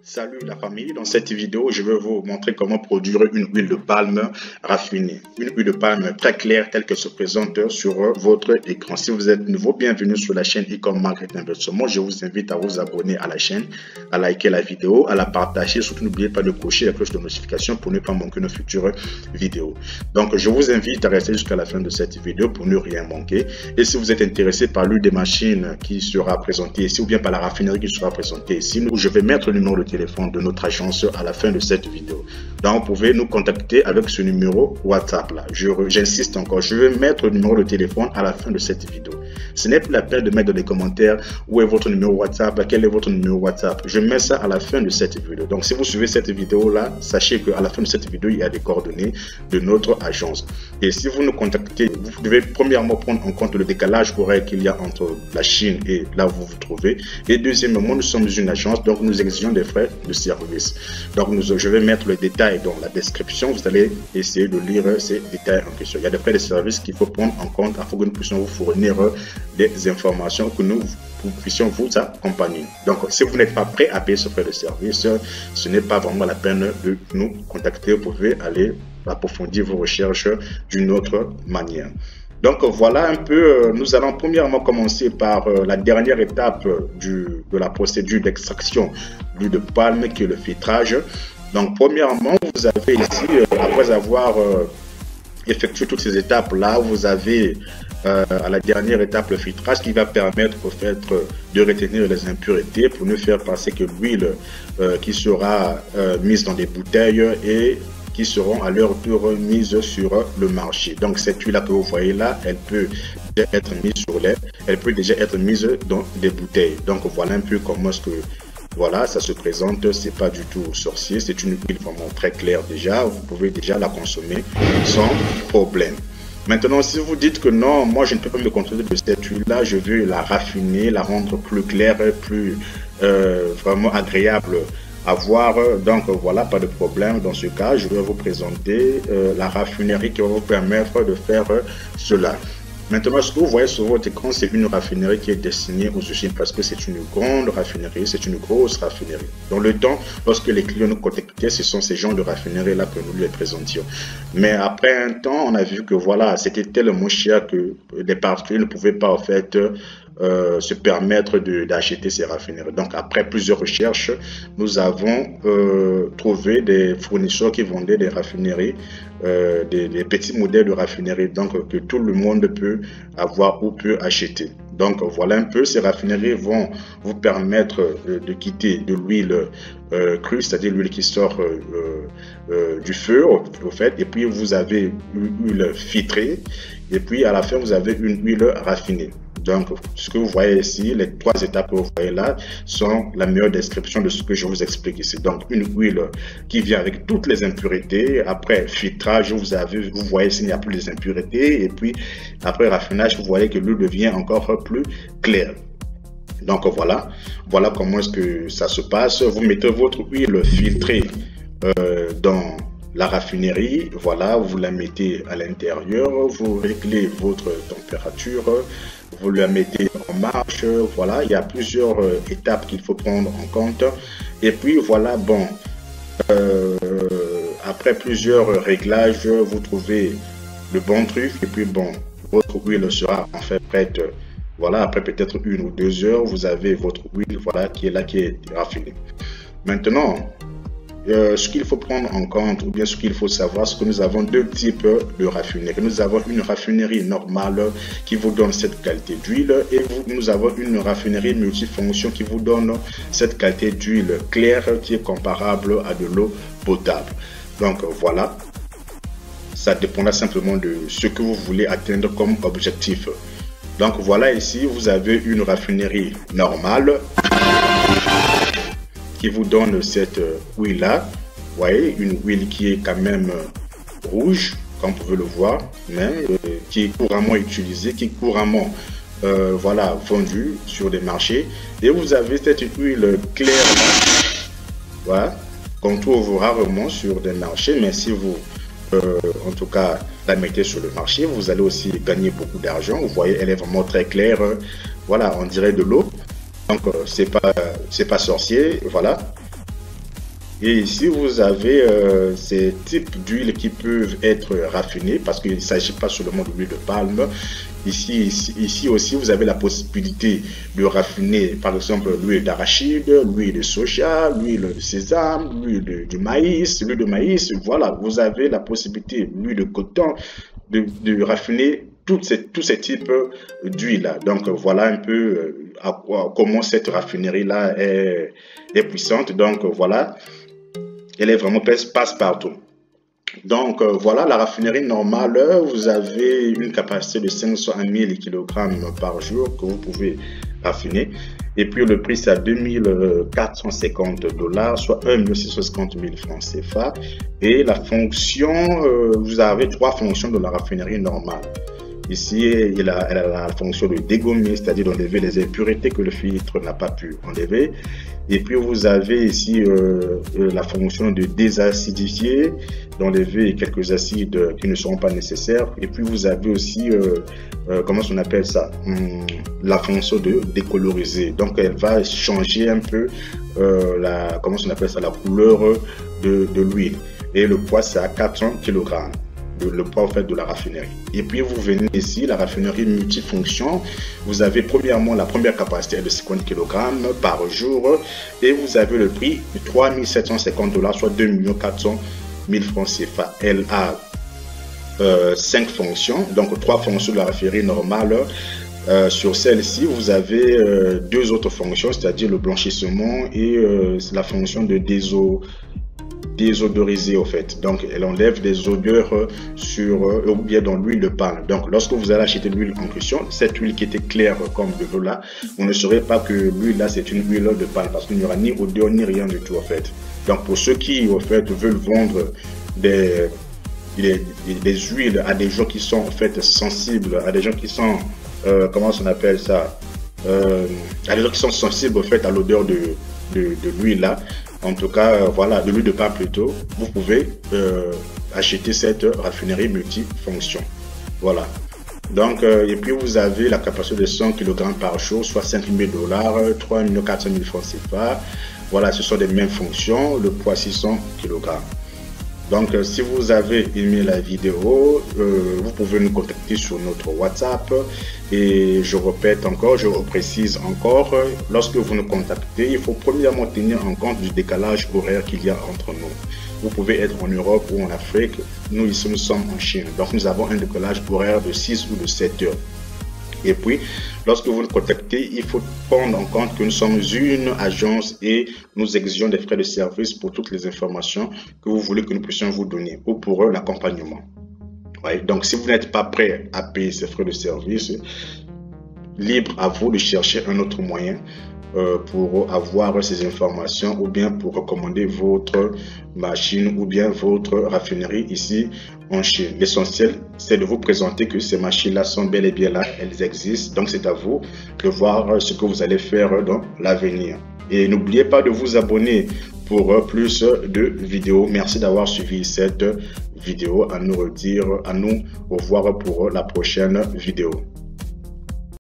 Salut la famille, dans cette vidéo je vais vous montrer comment produire une huile de palme raffinée. Une huile de palme très claire telle que se présente sur votre écran. Si vous êtes nouveau, bienvenue sur la chaîne e-com marketing investissement. Je vous invite à vous abonner à la chaîne, à liker la vidéo, à la partager. Surtout n'oubliez pas de cocher la cloche de notification pour ne pas manquer nos futures vidéos. Donc je vous invite à rester jusqu'à la fin de cette vidéo pour ne rien manquer. Et si vous êtes intéressé par l'une des machines qui sera présentée ici ou bien par la raffinerie qui sera présentée ici, je vais mettre le numéro de téléphone de notre agence à la fin de cette vidéo. Donc, vous pouvez nous contacter avec ce numéro WhatsApp là. J'insiste encore, je vais mettre le numéro de téléphone à la fin de cette vidéo. Ce n'est plus la peine de mettre dans les commentaires où est votre numéro WhatsApp, quel est votre numéro WhatsApp. Je mets ça à la fin de cette vidéo. Donc, si vous suivez cette vidéo là, sachez qu'à la fin de cette vidéo, il y a des coordonnées de notre agence. Et si vous nous contactez, vous devez premièrement prendre en compte le décalage horaire qu'il y a entre la Chine et là où vous vous trouvez. Et deuxièmement, nous sommes une agence, donc nous exigeons des frais de service. Donc, je vais mettre le détail dans la description. Vous allez essayer de lire ces détails en question. Il y a des frais de service qu'il faut prendre en compte afin que nous puissions vous fournir des informations que nous puissions vous accompagner. Donc, si vous n'êtes pas prêt à payer ce frais de service, ce n'est pas vraiment la peine de nous contacter. Vous pouvez aller approfondir vos recherches d'une autre manière. Donc voilà un peu, nous allons premièrement commencer par la dernière étape de la procédure d'extraction d'huile de palme qui est le filtrage. Donc premièrement, vous avez ici, après avoir effectué toutes ces étapes là, vous avez à la dernière étape le filtrage qui va permettre au fait de retenir les impuretés pour ne faire passer que l'huile qui sera mise dans des bouteilles et qui seront à leur tour mises sur le marché. Donc cette huile là que vous voyez là, elle peut être mise sur lait, elle peut déjà être mise dans des bouteilles. Donc voilà un peu comment est-ce que voilà ça se présente. C'est pas du tout sorcier, c'est une huile vraiment très claire déjà. Vous pouvez déjà la consommer sans problème. Maintenant, si vous dites que non, moi je ne peux pas me contenter de cette huile là, je veux la raffiner, la rendre plus claire, plus vraiment agréable à voir, donc voilà, pas de problème. Dans ce cas, je vais vous présenter la raffinerie qui va vous permettre de faire cela. Maintenant, ce que vous voyez sur votre écran, c'est une raffinerie qui est destinée aux usines parce que c'est une grande raffinerie, c'est une grosse raffinerie. Dans le temps, lorsque les clients nous contactaient, ce sont ces genres de raffineries-là que nous les présentions. Mais après un temps, on a vu que voilà, c'était tellement cher que les particuliers ne pouvaient pas en fait se permettre d'acheter ces raffineries. Donc après plusieurs recherches, nous avons trouvé des fournisseurs qui vendaient des raffineries, des petits modèles de raffineries, donc que tout le monde peut avoir ou peut acheter. Donc voilà un peu, ces raffineries vont vous permettre de quitter de l'huile crue, c'est-à-dire l'huile qui sort du feu au fait, et puis vous avez une huile filtrée, et puis à la fin vous avez une huile raffinée. Donc, ce que vous voyez ici, les trois étapes que vous voyez là, sont la meilleure description de ce que je vous explique ici. Donc, une huile qui vient avec toutes les impuretés. Après filtrage, vous voyez s'il n'y a plus les impuretés. Et puis, après raffinage, vous voyez que l'huile devient encore plus claire. Donc, voilà comment est-ce que ça se passe. Vous mettez votre huile filtrée dans la raffinerie, voilà, vous la mettez à l'intérieur, vous réglez votre température, vous la mettez en marche, voilà, il y a plusieurs étapes qu'il faut prendre en compte. Et puis voilà, bon, après plusieurs réglages, vous trouvez le bon truc et puis bon, votre huile sera en fait prête. Voilà, après peut-être 1 ou 2 heures, vous avez votre huile, voilà, qui est là, qui est raffinée. Maintenant, ce qu'il faut prendre en compte ou bien ce qu'il faut savoir, c'est que nous avons deux types de raffinerie. Nous avons une raffinerie normale qui vous donne cette qualité d'huile et nous avons une raffinerie multifonction qui vous donne cette qualité d'huile claire qui est comparable à de l'eau potable. Donc voilà, ça dépendra simplement de ce que vous voulez atteindre comme objectif. Donc voilà, ici vous avez une raffinerie normale qui vous donne cette huile là, vous voyez, une huile qui est quand même rouge, comme vous pouvez le voir, mais qui est couramment utilisée, qui est couramment voilà, vendue sur des marchés. Et vous avez cette huile claire là, voilà, qu'on trouve rarement sur des marchés, mais si vous en tout cas la mettez sur le marché, vous allez aussi gagner beaucoup d'argent. Vous voyez, elle est vraiment très claire, voilà, on dirait de l'eau. Donc c'est pas sorcier, voilà. Et ici, vous avez ces types d'huiles qui peuvent être raffinées parce qu'il ne s'agit pas seulement de l'huile de palme. Ici aussi, vous avez la possibilité de raffiner, par exemple, l'huile d'arachide, l'huile de soja, l'huile de sésame, l'huile du maïs, l'huile de maïs. Voilà, vous avez la possibilité, l'huile de coton, de raffiner tous ces types d'huile. Donc, voilà un peu comment cette raffinerie-là est puissante. Donc, voilà. Elle est vraiment passe-partout. Donc voilà, la raffinerie normale, vous avez une capacité de 500 à 1000 kg par jour que vous pouvez raffiner. Et puis le prix c'est à 2450 $, soit 1 650 000 francs CFA. Et la fonction, vous avez 3 fonctions de la raffinerie normale. Ici, elle a la fonction de dégommer, c'est-à-dire d'enlever les impuretés que le filtre n'a pas pu enlever. Et puis, vous avez ici la fonction de désacidifier, d'enlever quelques acides qui ne seront pas nécessaires. Et puis, vous avez aussi, comment on appelle ça, la fonction de décoloriser. Donc, elle va changer un peu comment on appelle ça, la couleur de l'huile. Et le poids, c'est à 400 kg. Le poids en fait de la raffinerie. Et puis vous venez ici, la raffinerie multifonction. Vous avez premièrement la première capacité de 50 kg par jour et vous avez le prix de 3 750 $, soit 2 400 000 francs CFA. Elle a 5 fonctions, donc 3 fonctions de la raffinerie normale. Sur celle-ci, vous avez 2 autres fonctions, c'est-à-dire le blanchissement et la fonction de désodoriser au fait. Donc elle enlève des odeurs ou bien dans l'huile de palme. Donc lorsque vous allez acheter l'huile en question, cette huile qui était claire comme de l'eau là, vous ne saurez pas que l'huile là c'est une huile de palme parce qu'il n'y aura ni odeur ni rien du tout en fait. Donc pour ceux qui en fait veulent vendre des huiles à des gens qui sont en fait sensibles, à des gens qui sont comment on appelle ça, à des gens qui sont sensibles en fait à l'odeur de l'huile là. En tout cas, voilà, de l'huile de palme plutôt, vous pouvez acheter cette raffinerie multifonction. Voilà. Donc, et puis vous avez la capacité de 100 kg par jour, soit 5 000 $, 3 400 000 francs CFA. Voilà, ce sont les mêmes fonctions, le poids 600 kg. Donc, si vous avez aimé la vidéo, vous pouvez nous contacter sur notre WhatsApp. Et je répète encore, je reprécise encore, lorsque vous nous contactez, il faut premièrement tenir en compte du décalage horaire qu'il y a entre nous. Vous pouvez être en Europe ou en Afrique, nous ici nous sommes en Chine. Donc, nous avons un décalage horaire de 6 ou de 7 heures. Et puis, lorsque vous nous contactez, il faut prendre en compte que nous sommes une agence et nous exigeons des frais de service pour toutes les informations que vous voulez que nous puissions vous donner ou pour l'accompagnement. Ouais, donc, si vous n'êtes pas prêt à payer ces frais de service, libre à vous de chercher un autre moyen pour avoir ces informations ou bien pour recommander votre machine ou bien votre raffinerie ici en Chine. L'essentiel, c'est de vous présenter que ces machines-là sont bel et bien là, elles existent. Donc, c'est à vous de voir ce que vous allez faire dans l'avenir. Et n'oubliez pas de vous abonner pour plus de vidéos. Merci d'avoir suivi cette vidéo. À nous au revoir pour la prochaine vidéo.